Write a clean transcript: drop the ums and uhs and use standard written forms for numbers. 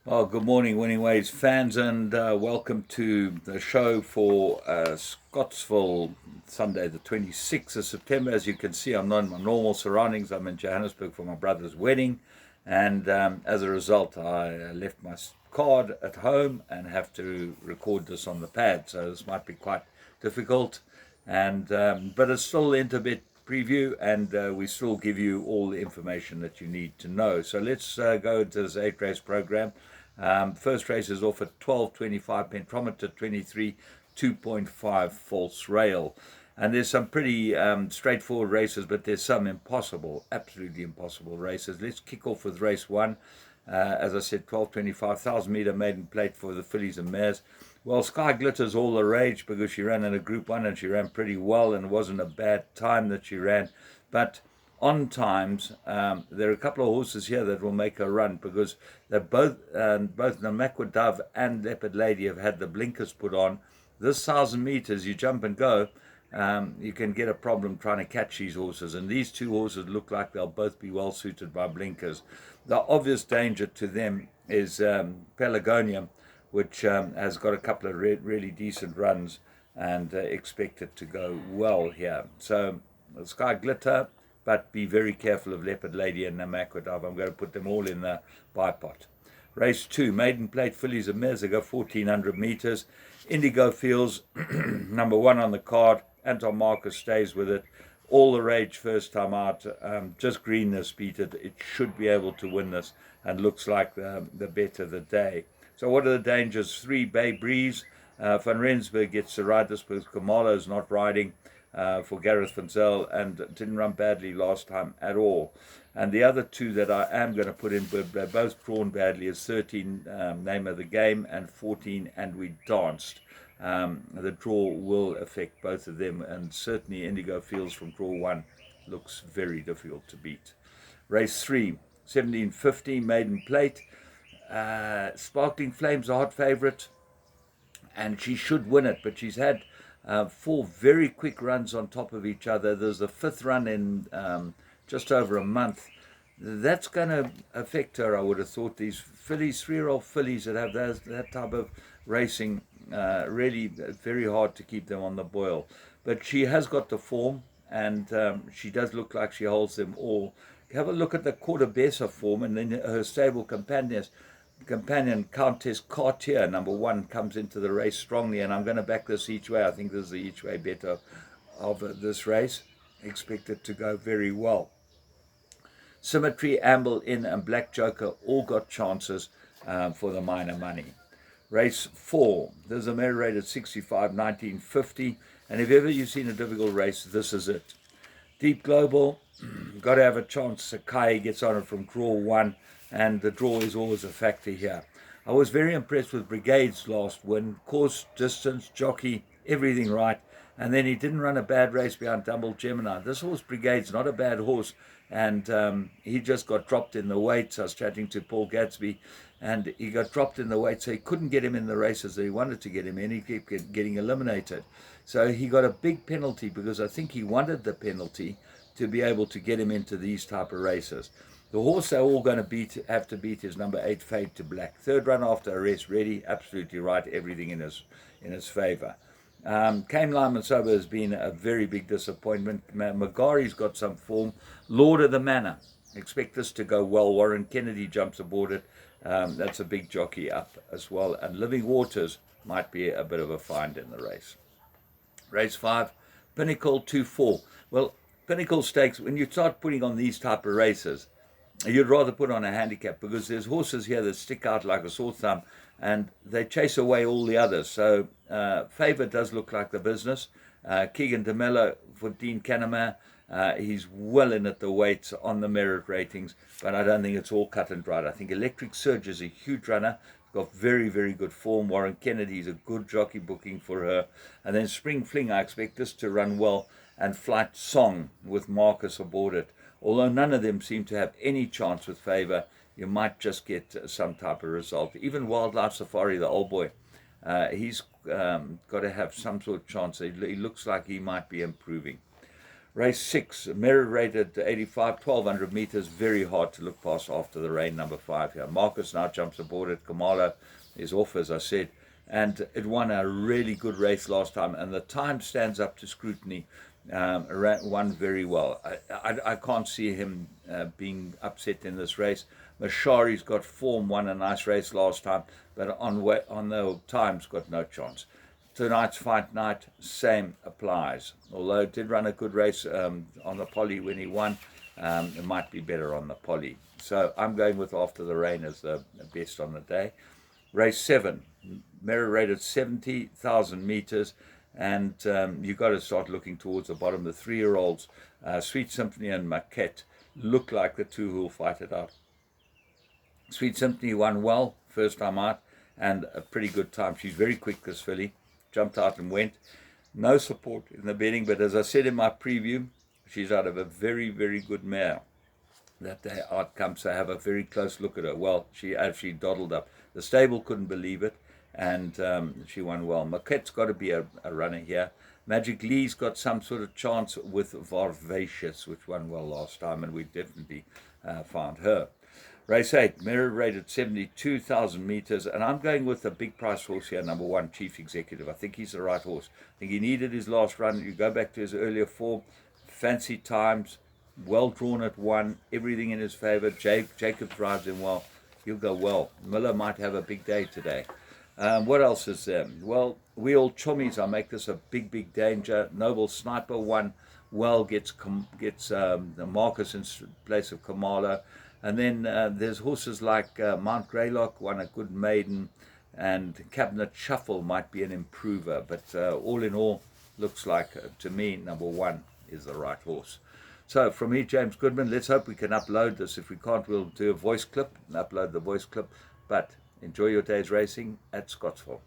Well, good morning, Winning Ways fans, and welcome to the show for Scottsville, Sunday, the 26th of September. As you can see, I'm not in my normal surroundings. I'm in Johannesburg for my brother's wedding, and as a result, I left my card at home and have to record this on the pad. So this might be quite difficult, and but it's still the Interbet preview, and we still give you all the information that you need to know. So let's go to this 8 race program. First race is off at 12.25 Pentrometer 23, 2.5 false rail. And there's some pretty straightforward races, but there's some impossible, absolutely impossible races. Let's kick off with race one. As I said, 12.25, 1,000-meter maiden plate for the fillies and mares. Well, Sky Glitter's all the rage because she ran in a Group 1 and she ran pretty well, and it wasn't a bad time that she ran. But on times, there are a couple of horses here that will make a run because they're both Namakwa Dove and Leopard Lady have had the blinkers put on. This 1,000 meters, you jump and go, you can get a problem trying to catch these horses. And these two horses look like they'll both be well suited by blinkers. The obvious danger to them is Pelagonia, which has got a couple of really decent runs and expected to go well here. So Sky Glitter, but be very careful of Leopard Lady and Namakwa Dove. I'm going to put them all in the bipot. Race 2, maiden plate fillies and mares. They go 1,400 meters. Indigo Fields, number 1 on the card. Anton Marcus stays with it. All the rage first time out. Just greenness beat it. It should be able to win this and looks like the bet of the day. So what are the dangers? 3, Bay Breeze. Van Rensburg gets to ride this because Kamalo's not riding for Gareth Van Zyl and didn't run badly last time at all. And the other two that I am going to put in, but they're both drawn badly, is 13, Name of the Game, and 14, And We Danced. The draw will affect both of them, and certainly Indigo Fields from draw 1 looks very difficult to beat. Race 3, 1750 maiden plate. Sparkling Flame's a hot favourite, and she should win it, but she's had 4 very quick runs on top of each other. There's a 5th run in just over a month. That's going to affect her, I would have thought. These fillies, 3-year-old fillies that have that type of racing, really very hard to keep them on the boil. But she has got the form, and she does look like she holds them all. Have a look at the Quarter Bessa form, and then her stable companion Countess Cartier, number 1, comes into the race strongly, and I'm going to back this each way. I think this is the each way bet of this race. Expect it to go very well. Symmetry, Amble In, and Black Joker all got chances for the minor money. Race 4, there's a mare rate at 65, 1950, and if ever you've seen a difficult race, this is it. Deep Global, got to have a chance. Sakai gets on it from draw 1, and the draw is always a factor here. I was very impressed with Brigade's last win. Course, distance, jockey, everything right. And then he didn't run a bad race behind Dumble Gemini. This horse, Brigade's not a bad horse, and he just got dropped in the weights. I was chatting to Paul Gadsby, and he got dropped in the weight, so he couldn't get him in the races that he wanted to get him in. He kept getting eliminated. So he got a big penalty because I think he wanted the penalty to be able to get him into these type of races. The horse they're all going to have to beat is number 8, Fade to Black. 3rd run after arrest, ready, absolutely right, everything in his favour. Came Lyman Sober has been a very big disappointment. Magari's got some form. Lord of the Manor, expect this to go well. Warren Kennedy jumps aboard it. That's a big jockey up as well. And Living Waters might be a bit of a find in the race. Race 5, Pinnacle 2-4. Well, Pinnacle Stakes, when you start putting on these type of races, you'd rather put on a handicap because there's horses here that stick out like a sore thumb and they chase away all the others. So Favour does look like the business. Keegan DeMello for Dean Canema, he's well in at the weights on the merit ratings, but I don't think it's all cut and dried. I think Electric Surge is a huge runner. Got very, very good form. Warren Kennedy's a good jockey booking for her. And then Spring Fling, I expect this to run well. And Flight Song with Marcus aboard it. Although none of them seem to have any chance with Favour, you might just get some type of result. Even Wildlife Safari, the old boy, he's got to have some sort of chance. He looks like he might be improving. Race 6, merit rated 85, 1200 meters, very hard to look past after the rain, number 5 here. Marcus now jumps aboard it. Kamala is off, as I said, and it won a really good race last time, and the time stands up to scrutiny. Won very well. I can't see him being upset in this race. Mashari's got form, won a nice race last time, but on the times got no chance. Tonight's fight night, same applies. Although it did run a good race on the poly when he won, it might be better on the poly. So I'm going with After the Rain as the best on the day. Race 7, merit rated 70,000 meters, and you've got to start looking towards the bottom. The 3-year-olds, Sweet Symphony and Maquette, look like the two who will fight it out. Sweet Symphony won well first time out, and a pretty good time. She's very quick, this filly. Jumped out and went. No support in the betting, but as I said in my preview, she's out of a very, very good mare that day outcome, so have a very close look at her. Well, she actually doddled up. The stable couldn't believe it, and she won well. Maquette's got to be a runner here. Magic Lee's got some sort of chance with Varvacious, which won well last time, and we definitely found her. Race 8, merit rated 72,000 meters, and I'm going with the big price horse here, number 1, Chief Executive. I think he's the right horse. I think he needed his last run. You go back to his earlier form, fancy times, well drawn at 1, everything in his favor. Jacob drives him well. He'll go well. Miller might have a big day today. What else is there? Well, We All Chummies, I make this a big, big danger. Noble Sniper won well, gets the Marcus in place of Kamala. And then there's horses like Mount Greylock, won a good maiden, and Cabinet Shuffle might be an improver. But all in all, looks like, to me, number 1 is the right horse. So from me, James Goodman, let's hope we can upload this. If we can't, we'll do a voice clip and upload the voice clip. But enjoy your day's racing at Scottsville.